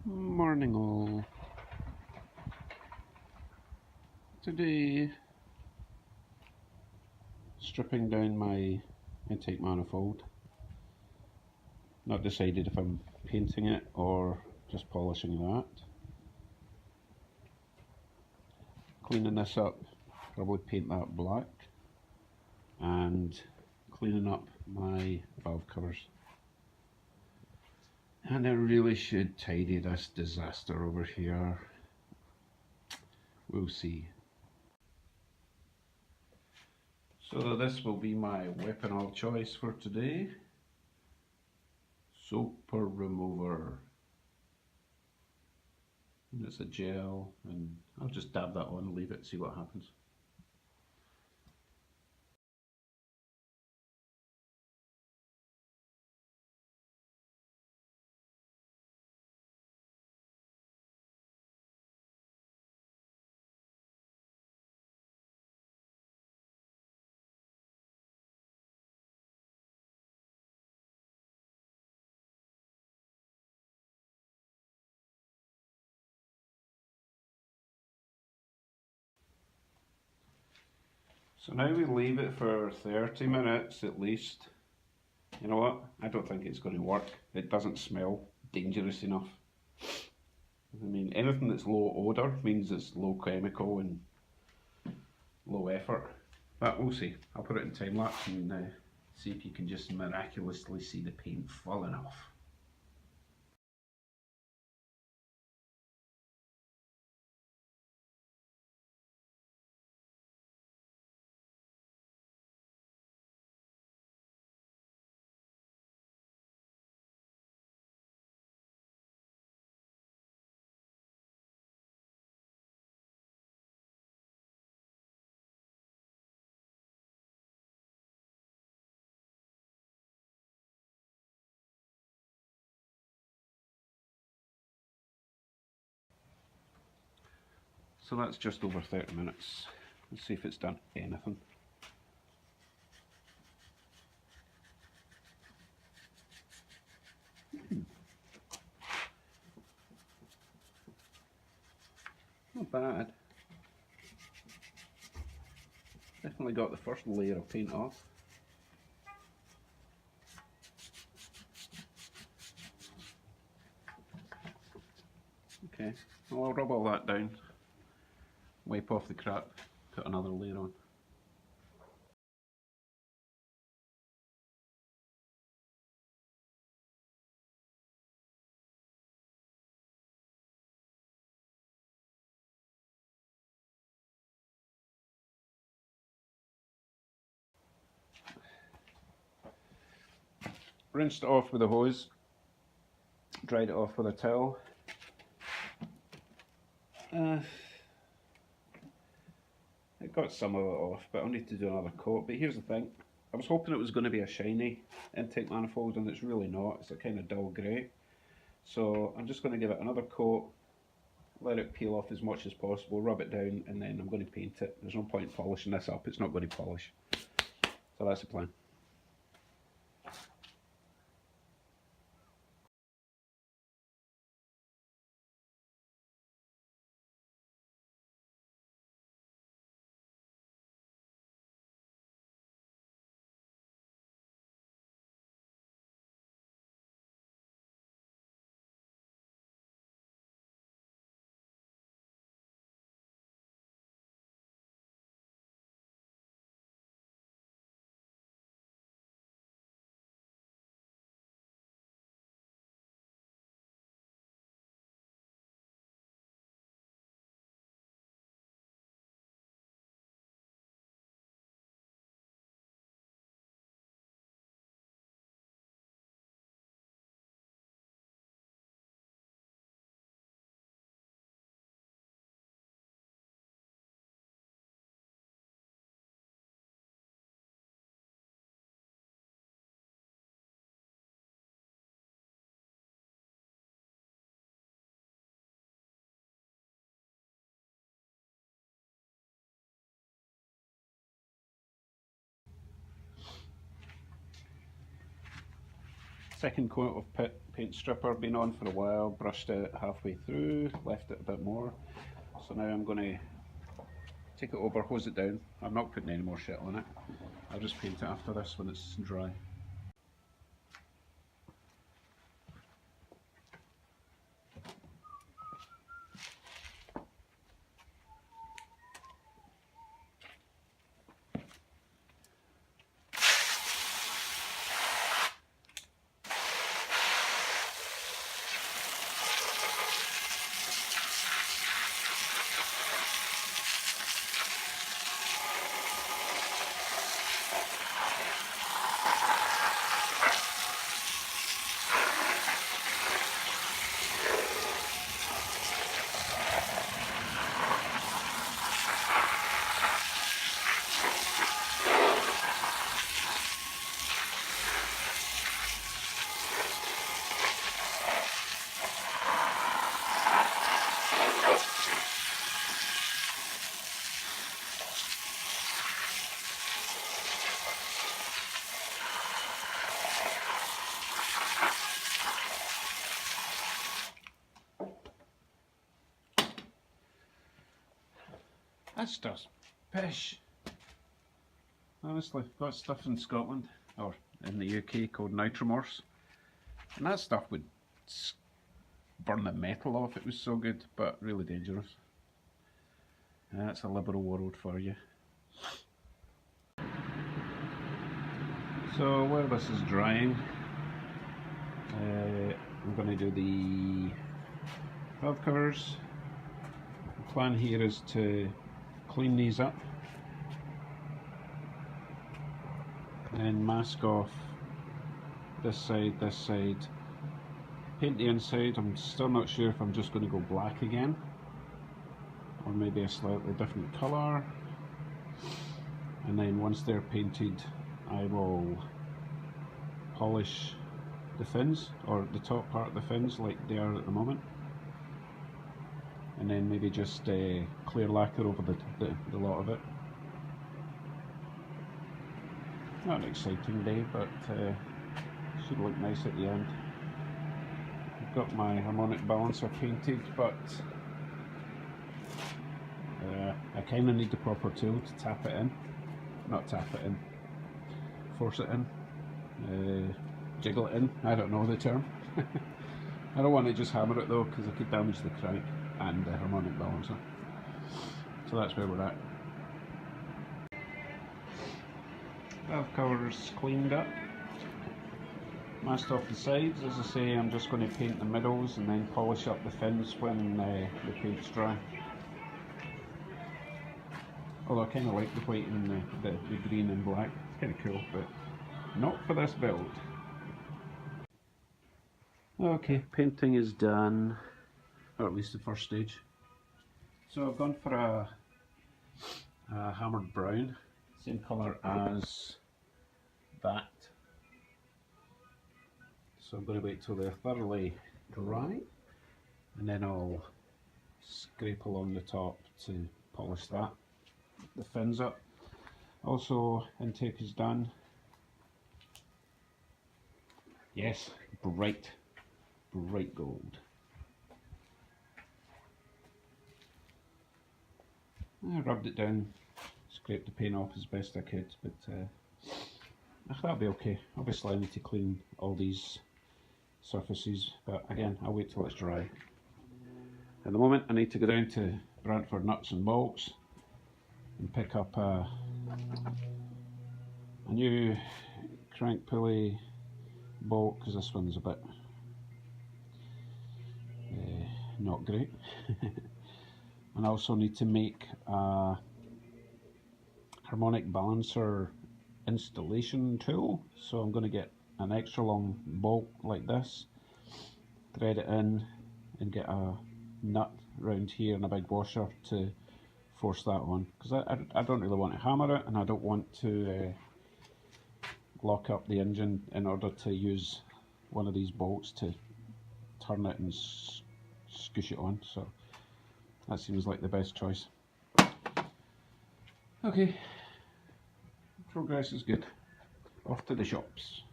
Morning all. Today, stripping down my intake manifold. Not decided if I'm painting it or just polishing that. Cleaning this up, probably paint that black, and cleaning up my valve covers. And I really should tidy this disaster over here. We'll see. So this will be my weapon of choice for today. Soap remover. And it's a gel, and I'll just dab that on, leave it, see what happens. So now we leave it for 30 minutes at least. You know what? I don't think it's going to work. It doesn't smell dangerous enough. I mean, anything that's low odour means it's low chemical and low effort. But we'll see. I'll put it in time lapse and see if you can just miraculously see the paint falling off. So that's just over 30 minutes. Let's see if it's done anything. Not bad. Definitely got the first layer of paint off. Okay, well, I'll rub all that down, wipe off the crap, put another layer on. Rinsed it off with a hose, dried it off with a towel. It got some of it off, but I'll need to do another coat. But here's the thing, I was hoping it was going to be a shiny intake manifold, and it's really not. It's a kind of dull grey. So I'm just going to give it another coat, let it peel off as much as possible, rub it down, and then I'm going to paint it. There's no point polishing this up, it's not going to polish. So that's the plan. second coat of paint stripper, been on for a while, brushed it halfway through, left it a bit more. So now I'm going to take it over, hose it down. I'm not putting any more shit on it. I'll just paint it after this when it's dry. That stuff's pish. Honestly, got stuff in Scotland, or in the UK, called nitromorse. And that stuff would burn the metal off, it was so good, but really dangerous. That's a liberal world for you. So while this is drying, I'm going to do the valve covers. The plan here is to clean these up and mask off this side, paint the inside. I'm still not sure if I'm just going to go black again or maybe a slightly different colour, and then once they're painted I will polish the fins, or the top part of the fins like they are at the moment, and then maybe just clear lacquer over the lot of it. Not an exciting day, but should look nice at the end. I've got my harmonic balancer painted, but I kind of need the proper tool to tap it in. Not tap it in, force it in, jiggle it in, I don't know the term. I don't want to just hammer it though, because I could damage the crank and the harmonic balancer. So that's where we're at. Valve covers cleaned up, masked off the sides. As I say, I'm just going to paint the middles and then polish up the fins when the paint's dry. Although I kind of like the white and the green and black, it's kind of cool, but not for this build. Okay, painting is done, or at least the first stage. So I've gone for a hammered brown, same colour as that. So I'm going to wait till they're thoroughly dry, and then I'll scrape along the top to polish that, the fins up. Also, intake is done. Yes, bright gold. I rubbed it down, scraped the paint off as best I could, but that'll be okay. Obviously I need to clean all these surfaces, but again, I'll wait till it's dry. At the moment I need to go down to Brantford Nuts and Bolts and pick up a new crank pulley bolt, because this one's a bit not great. And I also need to make a harmonic balancer installation tool, so I'm going to get an extra long bolt like this, thread it in and get a nut round here and a big washer to force that on, because I don't really want to hammer it, and I don't want to lock up the engine in order to use one of these bolts to turn it and scoosh it on, so that seems like the best choice. Okay, progress is good. Off to the shops.